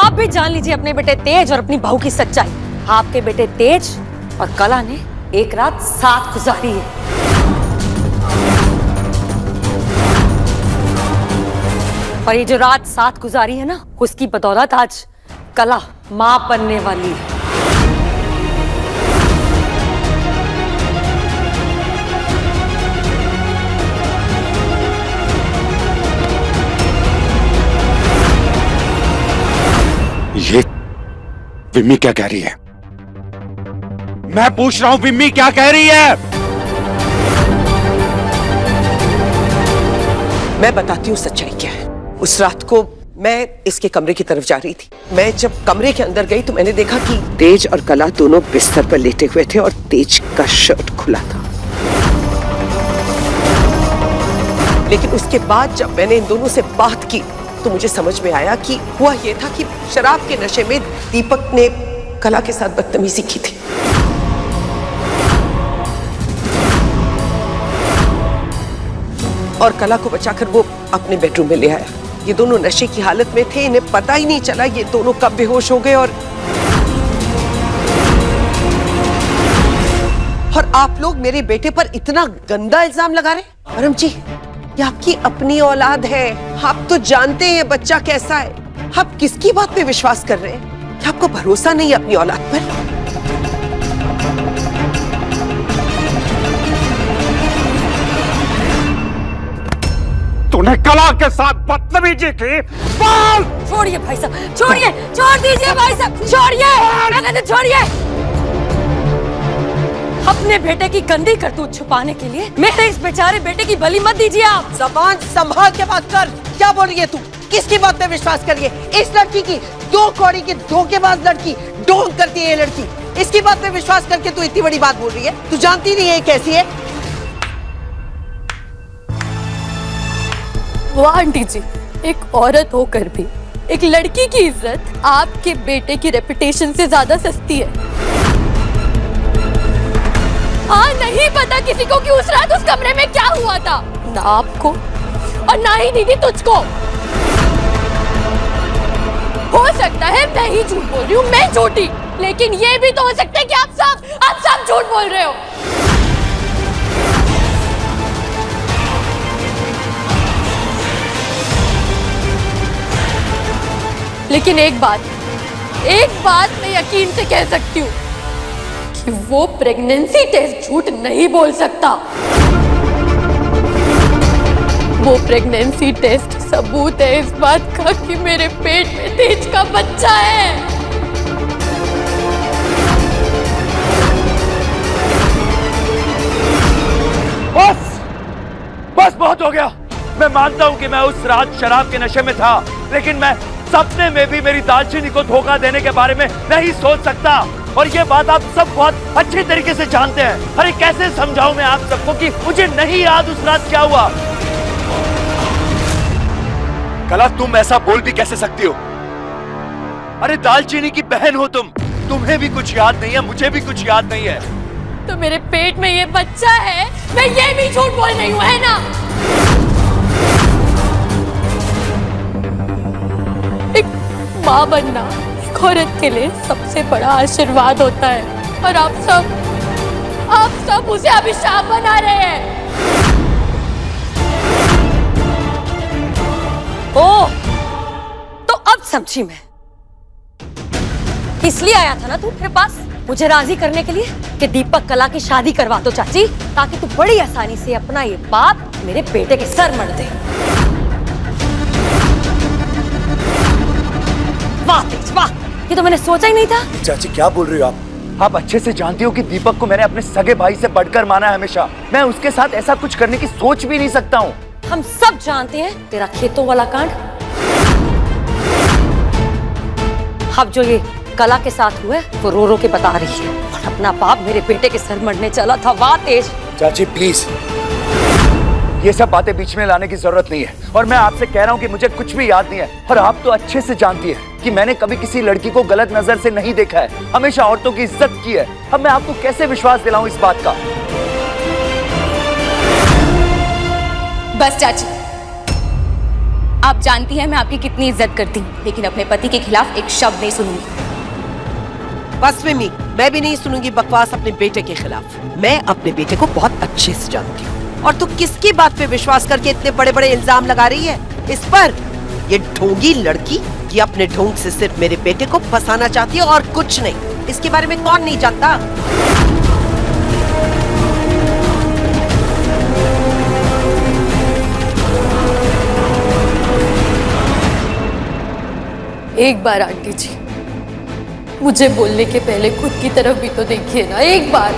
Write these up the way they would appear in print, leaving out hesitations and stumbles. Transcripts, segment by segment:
आप भी जान लीजिए अपने बेटे तेज और अपनी बहू की सच्चाई। आपके बेटे तेज और कला ने एक रात साथ गुजारी है। और ये जो रात साथ गुजारी है ना, उसकी बदौलत आज कला मां बनने वाली है। ये विम्मी क्या कह रही है? मैं पूछ रहा हूं विम्मी क्या कह रही है? मैं बताती हूँ सच्चाई क्या है। उस रात को मैं इसके कमरे की तरफ जा रही थी। मैं जब कमरे के अंदर गई तो मैंने देखा कि तेज और कला दोनों बिस्तर पर लेटे हुए थे और तेज का शर्ट खुला था। लेकिन उसके बाद जब मैंने इन दोनों से बात की तो मुझे समझ में आया कि हुआ ये था कि शराब के नशे में दीपक ने कला के साथ बदतमीजी की थी। और कला को बचाकर वो अपने बेडरूम में ले आया। ये दोनों नशे की हालत में थे, इन्हें पता ही नहीं चला ये दोनों कब बेहोश हो गए। और आप लोग मेरे बेटे पर इतना गंदा इल्जाम लगा रहे हैं। परम जी, ये आपकी अपनी औलाद है, आप तो जानते हैं ये बच्चा कैसा है। आप किसकी बात पे विश्वास कर रहे हैं? क्या आपको भरोसा नहीं है अपनी औलाद पर? तूने कला के साथ बदतमीजी की। बोल! छोड़िए भाई साहब, छोड़िए, छोड़ दीजिए भाई साहब, छोड़िए, छोड़िए। अपने बेटे की गंदी करतूत छुपाने के लिए मेरे इस बेचारे बेटे की बलि मत दीजिए आप। ज़बान संभाल के बात कर। क्या बोल रही है तू? किसकी बात पे विश्वास कर रही है? इस लड़की की, दो कौड़ी की धोखेबाज लड़की, ढोंग करती है ये लड़की। इसकी बात पे विश्वास करके तू इतनी बड़ी बात बोल रही है? तू जानती नहीं है कैसी है? वाह आंटी जी, एक औरत होकर भी एक लड़की की इज्जत आपके बेटे की रेपुटेशन से ज्यादा सस्ती है। हाँ, नहीं पता किसी को कि उस रात उस कमरे में क्या हुआ था, ना आपको और ना ही दीदी तुझको। हो सकता है मैं ही झूठ बोल रही हूँ, मैं झूठी, लेकिन ये भी तो हो सकता है कि आप सब झूठ बोल रहे हो। लेकिन एक बात मैं यकीन से कह सकती हूँ कि वो प्रेगनेंसी टेस्ट झूठ नहीं बोल सकता। वो प्रेगनेंसी टेस्ट सबूत है इस बात का कि मेरे पेट में तेज का बच्चा है। बस बहुत हो गया। मैं मानता हूं कि मैं उस रात शराब के नशे में था, लेकिन मैं सपने में भी मेरी दालचीनी को धोखा देने के बारे में नहीं सोच सकता। और ये बात आप सब बहुत अच्छे तरीके से जानते हैं। अरे कैसे समझाऊं मैं आप सबको कि मुझे नहीं याद उस रात क्या हुआ। कला, तुम ऐसा बोल भी कैसे सकती हो? अरे दालचीनी की बहन हो तुम, तुम्हें भी कुछ याद नहीं है, मुझे भी कुछ याद नहीं है। तो मेरे पेट में ये बच्चा है, मैं ये भी झूठ बोल रही हूँ, है ना? एक माँ बनना एक औरत के लिए सबसे बड़ा आशीर्वाद होता है, और आप सब उसे अभिशाप बना रहे हैं। ओह, तो अब समझी मैं। इसलिए आया था ना तू मेरे पास, मुझे राजी करने के लिए कि दीपक कला की शादी करवा दो चाची, ताकि तू बड़ी आसानी से अपना ये बाप मेरे बेटे के सर मढ़ दे। वाह तेज वाह, ये तो मैंने सोचा ही नहीं था। चाची क्या बोल रही हो आप अच्छे से जानती हो कि दीपक को मैंने अपने सगे भाई से बढ़कर माना है हमेशा। मैं उसके साथ ऐसा कुछ करने की सोच भी नहीं सकता हूँ। हम सब जानते हैं तेरा खेतों वाला कांड। अब जो ये कला के साथ हुआ है वो रो रो के बता रही है, और अपना बाप मेरे बेटे के सर मढ़ने चला था। वाह तेज। चाची प्लीज, ये सब बातें बीच में लाने की जरूरत नहीं है। और मैं आपसे कह रहा हूँ कि मुझे कुछ भी याद नहीं है, और आप तो अच्छे से जानती है कि मैंने कभी किसी लड़की को गलत नजर से नहीं देखा है, हमेशा औरतों की इज्जत की है। अब मैं आपको कैसे विश्वास दिलाऊं इस बात का? बस चाची, आप जानती हैं मैं आपकी कितनी इज्जत करती हूँ, लेकिन अपने पति के खिलाफ एक शब्द नहीं सुनूंगी। बस मिमी, मैं भी नहीं सुनूंगी बकवास अपने बेटे के खिलाफ। मैं अपने बेटे को बहुत अच्छे से जानती हूँ। और तू किसकी बात पे विश्वास करके इतने बड़े बड़े इल्जाम लगा रही है इस पर? ये ढोंगी लड़की ये अपने ढोंग से सिर्फ मेरे बेटे को फंसाना चाहती है और कुछ नहीं। इसके बारे में कौन नहीं जानता? एक बार आंटी जी, मुझे बोलने के पहले खुद की तरफ भी तो देखिए ना, एक बार।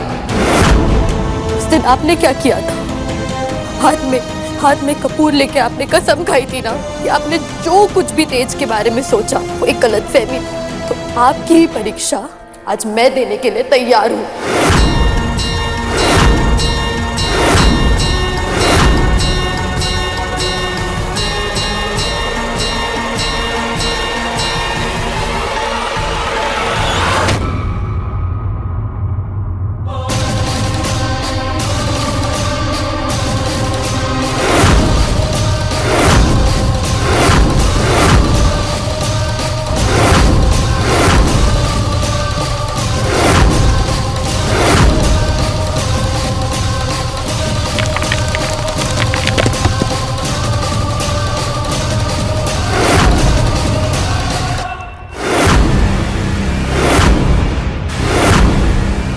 उस दिन आपने क्या किया था? हाथ में कपूर लेके आपने कसम खाई थी ना कि आपने जो कुछ भी तेज के बारे में सोचा वो एक गलतफहमी। तो आपकी ही परीक्षा आज मैं देने के लिए तैयार हूँ।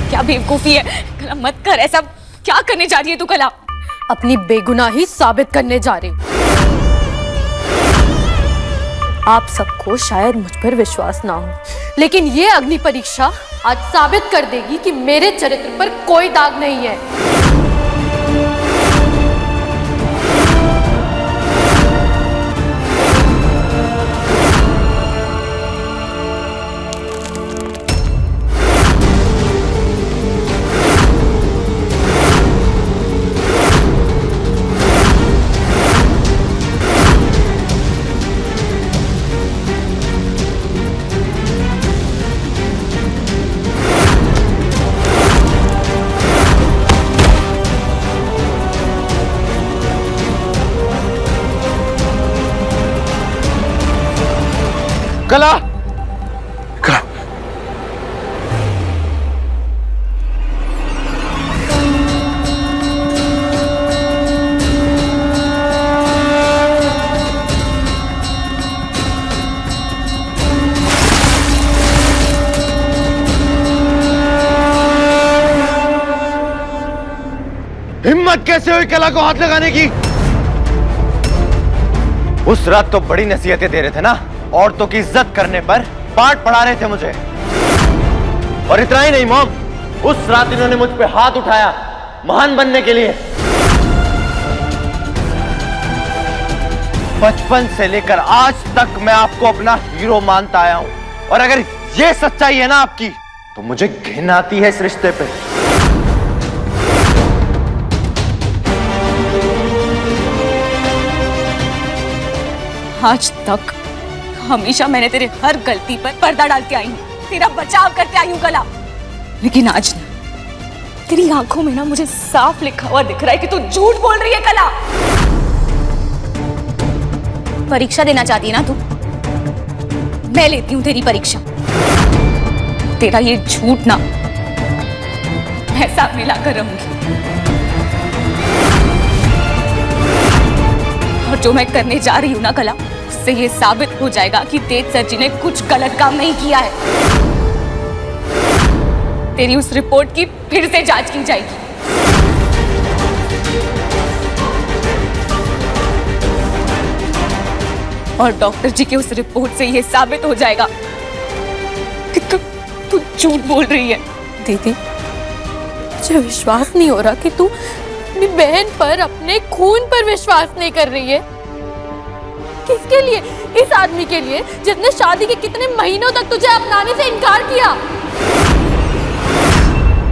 क्या बेवकूफी है, कला मत कर ऐसा। क्या करने जा रही है तू कला? अपनी बेगुनाही साबित करने जा रही हूँ। आप सबको शायद मुझ पर विश्वास ना हो, लेकिन ये अग्नि परीक्षा आज साबित कर देगी कि मेरे चरित्र पर कोई दाग नहीं है। कला, कला। हिम्मत कैसे हुई कला को हाथ लगाने की? उस रात तो बड़ी नसीहतें दे रहे थे ना, औरतों की इज्जत करने पर पाठ पढ़ा रहे थे मुझे। और इतना ही नहीं मॉम, उस रात इन्होंने मुझ पे हाथ उठाया महान बनने के लिए। बचपन से लेकर आज तक मैं आपको अपना हीरो मानता आया हूं, और अगर ये सच्चाई है ना आपकी, तो मुझे घिन आती है इस रिश्ते पे। आज तक हमेशा मैंने तेरे हर गलती पर पर्दा डाल के आई हूँ, तेरा बचाव करते आई हूँ कला। लेकिन आज ना, तेरी आंखों में ना मुझे साफ लिखा हुआ दिख रहा है कि तू झूठ बोल रही है कला। परीक्षा देना चाहती है ना तू? मैं लेती हूँ तेरी परीक्षा। तेरा ये झूठ ना मैं साथ मिलाकर रहूंगी, और जो मैं करने जा रही हूँ ना कला, उससे ये साबित हो जाएगा कि तेज सर जी ने कुछ गलत काम नहीं किया है। तेरी उस रिपोर्ट की फिर से जांच की जाएगी। और डॉक्टर जी की उस रिपोर्ट से ये साबित हो जाएगा कि तू झूठ बोल रही है। दीदी, मुझे विश्वास नहीं हो रहा कि तू अपनी बहन पर, अपने खून पर विश्वास नहीं कर रही है। किसके लिए? इस आदमी के लिए जिसने शादी के कितने महीनों तक तुझे अपनाने से इनकार किया।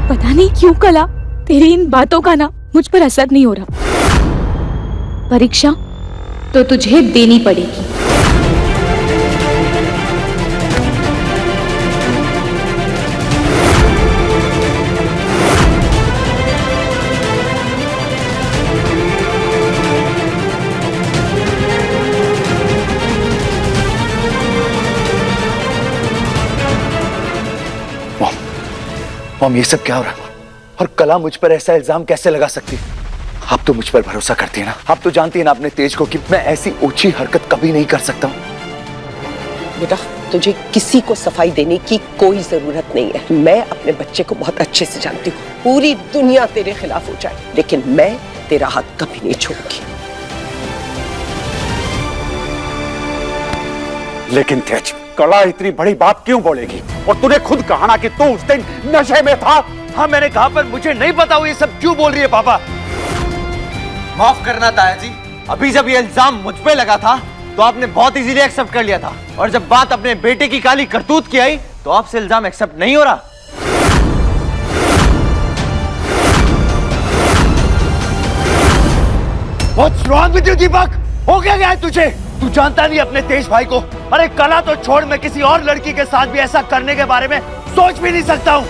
पता नहीं क्यों कला, तेरी इन बातों का ना मुझ पर असर नहीं हो रहा। परीक्षा तो तुझे देनी पड़ेगी। मॉम ये सब क्या हो रहा है? और कला मुझ पर ऐसा इल्जाम कैसे लगा सकती है? आप तो मुझ पर भरोसा करती है ना? आप तो जानती है ना अपने तेज को कि मैं ऐसी ऊंची हरकत कभी नहीं कर सकता हूं। बेटा तुझे किसी को सफाई देने की कोई जरूरत नहीं है। मैं अपने बच्चे को बहुत अच्छे से जानती हूँ। पूरी दुनिया तेरे खिलाफ हो जाए लेकिन मैं तेरा हाथ कभी नहीं छोड़ूंगी। लेकिन तेज, कला इतनी बड़ी बात क्यों बोलेगी? और तूने खुद कहा ना कि तू उस दिन नशे में था। हाँ मैंने कहा, पर मुझे नहीं पता वो ये सब क्यों बोल रही है। पापा माफ करना ताया जी, अभी जब ये इल्जाम मुझ पे लगा था तो आपने बहुत इजीली एक्सेप्ट कर लिया था, और जब बात अपने बेटे की काली करतूत की आई तो आपसे इल्जाम एक्सेप्ट नहीं हो रहा। What's wrong with you, दीपक? हो क्या गया है तुझे? तू जानता नहीं अपने तेज भाई को? अरे कला तो छोड़, मैं किसी और लड़की के साथ भी ऐसा करने के बारे में सोच भी नहीं सकता हूँ।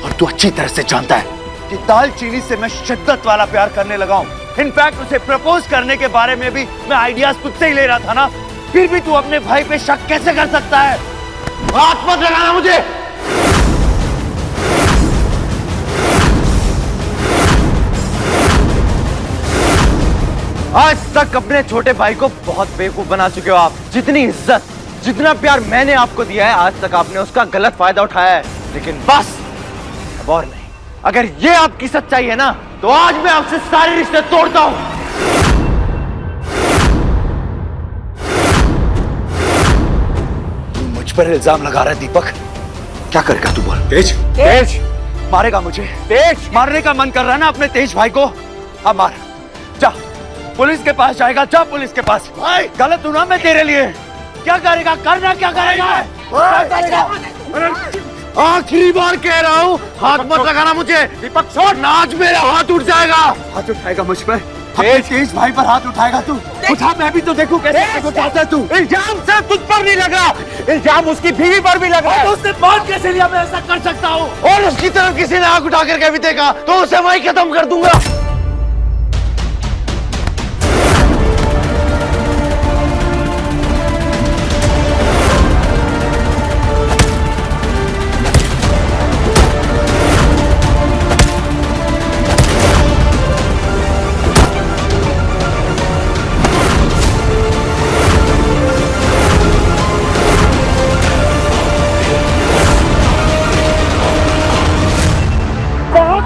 और तू अच्छी तरह से जानता है कि दालचीनी से मैं शिद्दत वाला प्यार करने लगा हूँ। इनफैक्ट उसे प्रपोज करने के बारे में भी मैं आइडियाज तुझसे ही ले रहा था ना। फिर भी तू अपने भाई पे शक कैसे कर सकता है? हाथ मत लगाना मुझे। आज तक अपने छोटे भाई को बहुत बेवकूफ बना चुके हो आप। जितनी इज्जत, जितना प्यार मैंने आपको दिया है, आज तक आपने उसका गलत फायदा उठाया है। लेकिन बस अब और नहीं। अगर ये आपकी सच्चाई है ना तो आज मैं आपसे सारे रिश्ते तोड़ता हूं। तू मुझ पर इल्जाम लगा रहा है दीपक। क्या करेगा तू बोल? तेज, तेज मारेगा मुझे? तेज, मारने का मन कर रहा है ना अपने तेज भाई को? अब मार, जा पुलिस के पास जाएगा, जा पुलिस के पास। भाई गलत हूं ना मैं तेरे लिए? क्या करेगा? करना क्या करेगा? आखिरी बार कह रहा हूं, हाथ मत लगाना मुझे। दीपक छोड़ ना, आज मेरा हाथ उठ जाएगा। हाथ उठाएगा मुझ पर? अपने तेज भाई पर हाथ उठाएगा तू? उठा, मैं भी तो देखूं कैसे उठाता है तू। इल्जाम सिर्फ तुझ पर नहीं लगा, इल्जाम उसकी बीवी पर भी लगा है। उसने बात कैसे लिया मैं ऐसा कर सकता हूँ? और उसकी तरफ किसी ने आंख उठा करके भी देखा तो उसे वहीं खत्म कर दूंगा।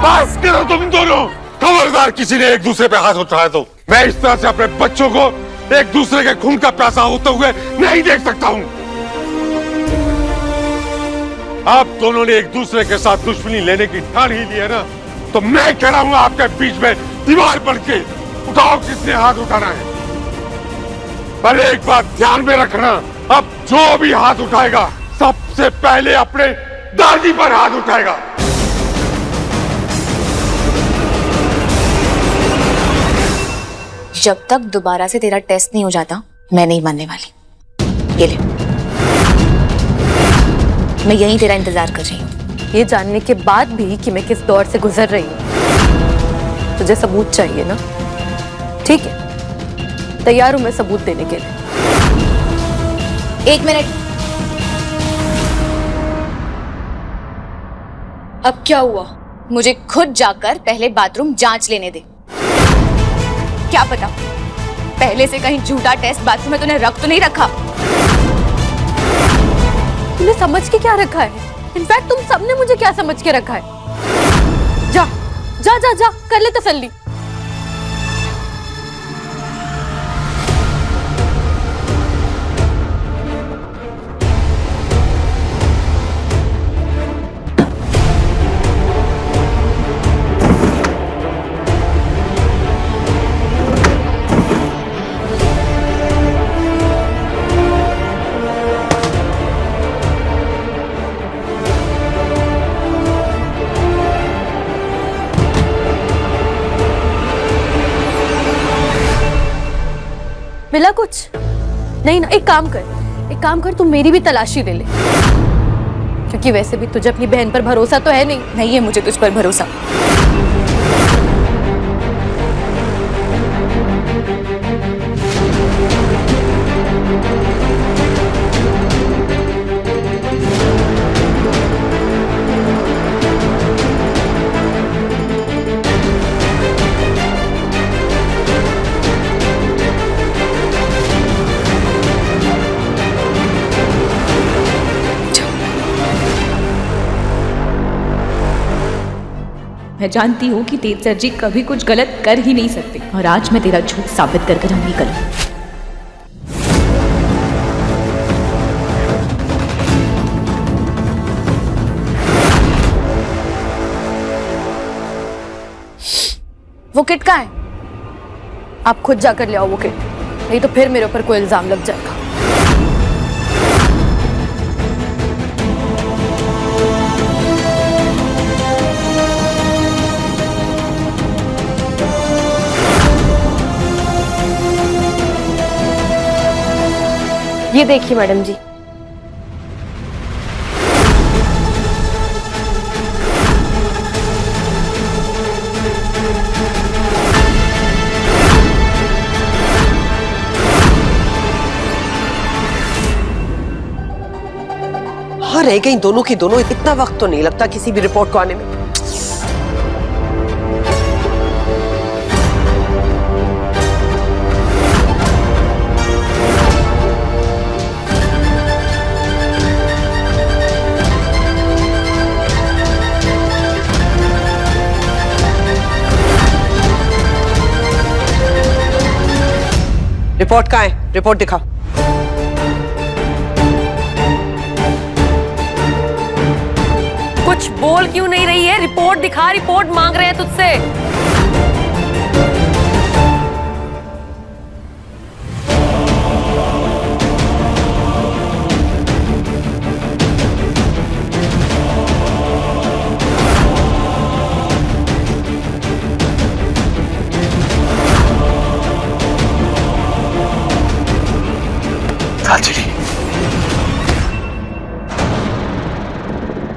बस करो तुम दोनों। खबरदार किसी ने एक दूसरे पे हाथ उठाया तो मैं इस तरह से अपने बच्चों को एक दूसरे के खून का प्यासा होते हुए नहीं देख सकता हूँ। आप दोनों ने एक दूसरे के साथ दुश्मनी लेने की ठान ही ली है ना, तो मैं कह रहा हूँ आपके बीच में दीवार बन के उठाओ किसने हाथ उठाना है। पर एक बात ध्यान में रखना, अब जो भी हाथ उठाएगा सबसे पहले अपने दादी पर हाथ उठाएगा। जब तक दोबारा से तेरा टेस्ट नहीं हो जाता मैं नहीं मानने वाली। ये ले, मैं यहीं तेरा इंतजार कर रही हूँ। ये जानने के बाद भी कि मैं किस दौर से गुजर रही हूँ, तुझे सबूत चाहिए ना? ठीक है, तैयार हूं मैं सबूत देने के लिए। 1 मिनट। अब क्या हुआ? मुझे खुद जाकर पहले बाथरूम जांच लेने दे। क्या पता पहले से कहीं झूठा टेस्ट बाथरूम में तूने रख तो नहीं रखा। तूने समझ के क्या रखा है? इनफैक्ट तुम सबने मुझे क्या समझ के रखा है? जा जा जा जा, कर ले तसल्ली। मिला कुछ? नहीं ना, एक काम कर, तू मेरी भी तलाशी ले ले, क्योंकि वैसे भी तुझे अपनी बहन पर भरोसा तो है नहीं। नहीं है मुझे तुझ पर भरोसा। मैं जानती हूँ कि तेज सर जी कभी कुछ गलत कर ही नहीं सकते, और आज मैं तेरा झूठ साबित कर कर नहीं करूँ। वो किट कहाँ है? आप खुद जाकर ले आओ वो किट, नहीं तो फिर मेरे ऊपर कोई इल्जाम लग जाएगा। ये देखिए मैडम जी, हाँ रह गई दोनों की दोनों। इतना वक्त तो नहीं लगता किसी भी रिपोर्ट को आने में। रिपोर्ट कहाँ है? रिपोर्ट दिखाओ। कुछ बोल क्यों नहीं रही है? रिपोर्ट दिखा, रिपोर्ट मांग रहे हैं तुझसे। दालचीनी,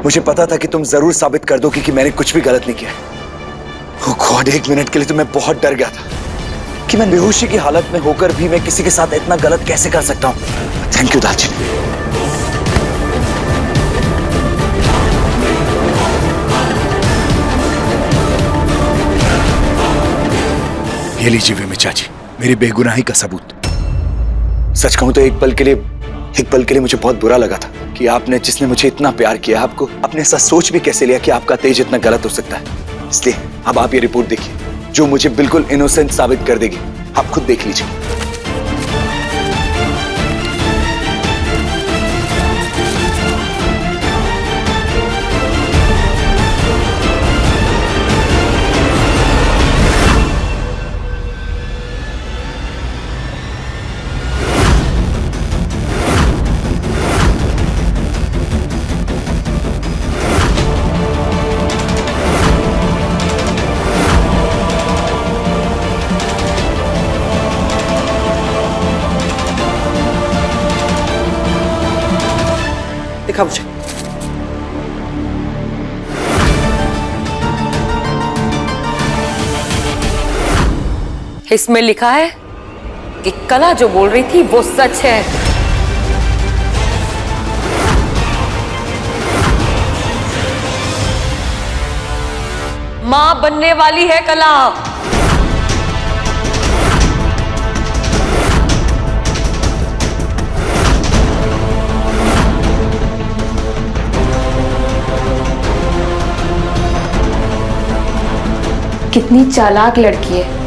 मुझे पता था कि तुम जरूर साबित कर दोगी कि मैंने कुछ भी गलत नहीं किया। Oh God, 1 मिनट के लिए तो मैं बहुत डर गया था कि मैं बेहोशी की हालत में होकर भी मैं किसी के साथ इतना गलत कैसे कर सकता हूं। थैंक यू दालचीनी। ये लीजिए विमी चाची, मेरी बेगुनाही का सबूत। सच कहूं तो एक पल के लिए मुझे बहुत बुरा लगा था कि आपने, जिसने मुझे इतना प्यार किया, आपको आपने ऐसा सोच भी कैसे लिया कि आपका तेज इतना गलत हो सकता है। इसलिए अब आप ये रिपोर्ट देखिए जो मुझे बिल्कुल इनोसेंट साबित कर देगी। आप खुद देख लीजिए। दिखा मुझे। इसमें लिखा है कि कला जो बोल रही थी वो सच है। मां बनने वाली है कला। कितनी चालाक लड़की है।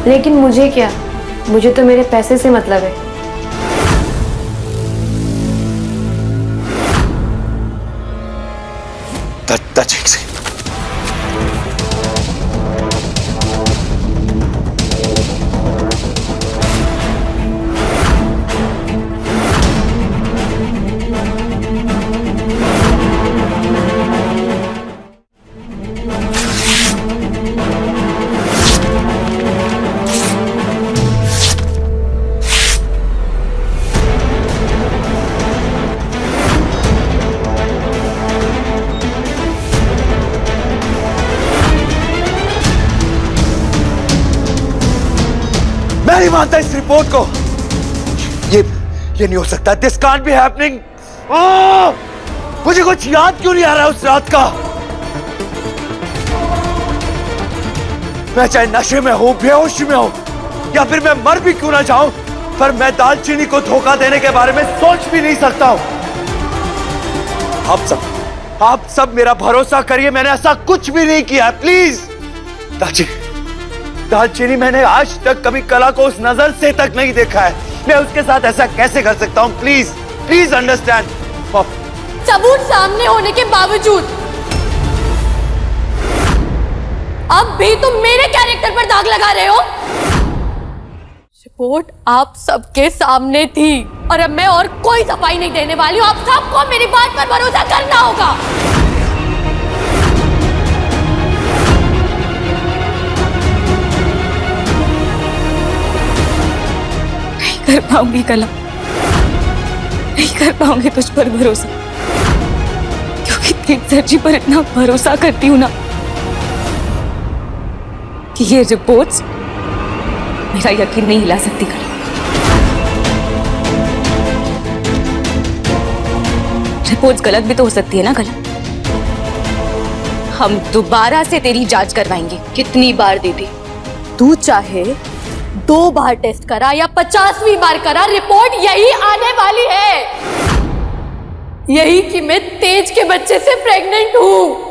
लेकिन मुझे क्या, मुझे तो मेरे पैसे से मतलब है। ठीक से मैं नहीं मानता इस रिपोर्ट को। ये नहीं हो सकता। This can't be happening. मुझे कुछ याद क्यों नहीं आ रहा उस रात का। मैं चाहे नशे में हूं, बेहोशी में हूं, या फिर मैं मर भी क्यों ना जाऊं, पर मैं दालचीनी को धोखा देने के बारे में सोच भी नहीं सकता हूं। आप सब मेरा भरोसा करिए, मैंने ऐसा कुछ भी नहीं किया। प्लीज दालचीनी, मैंने आज तक कभी कला को उस नजर से तक नहीं देखा है। मैं उसके साथ ऐसा कैसे कर सकता हूं? Please understand. सबूत सामने होने के बावजूद अब भी तुम मेरे कैरेक्टर पर दाग लगा रहे हो। रिपोर्ट आप सबके सामने थी और अब मैं और कोई सफाई नहीं देने वाली हूं। आप सबको मेरी बात पर भरोसा करना होगा। नहीं कर पाऊंगी कला, नहीं कर पाऊंगी तुझ पर भरोसा, क्योंकि तेज जी पर इतना भरोसा करती हूं ना कि ये रिपोर्ट्स मेरा यकीन नहीं हिला सकती। कला, रिपोर्ट्स गलत भी तो हो सकती है ना कला। हम दोबारा से तेरी जांच करवाएंगे। कितनी बार दीदी? तू चाहे 2 बार टेस्ट करा या 50वीं बार करा, रिपोर्ट यही आने वाली है, यही कि मैं तेज के बच्चे से प्रेग्नेंट हूं।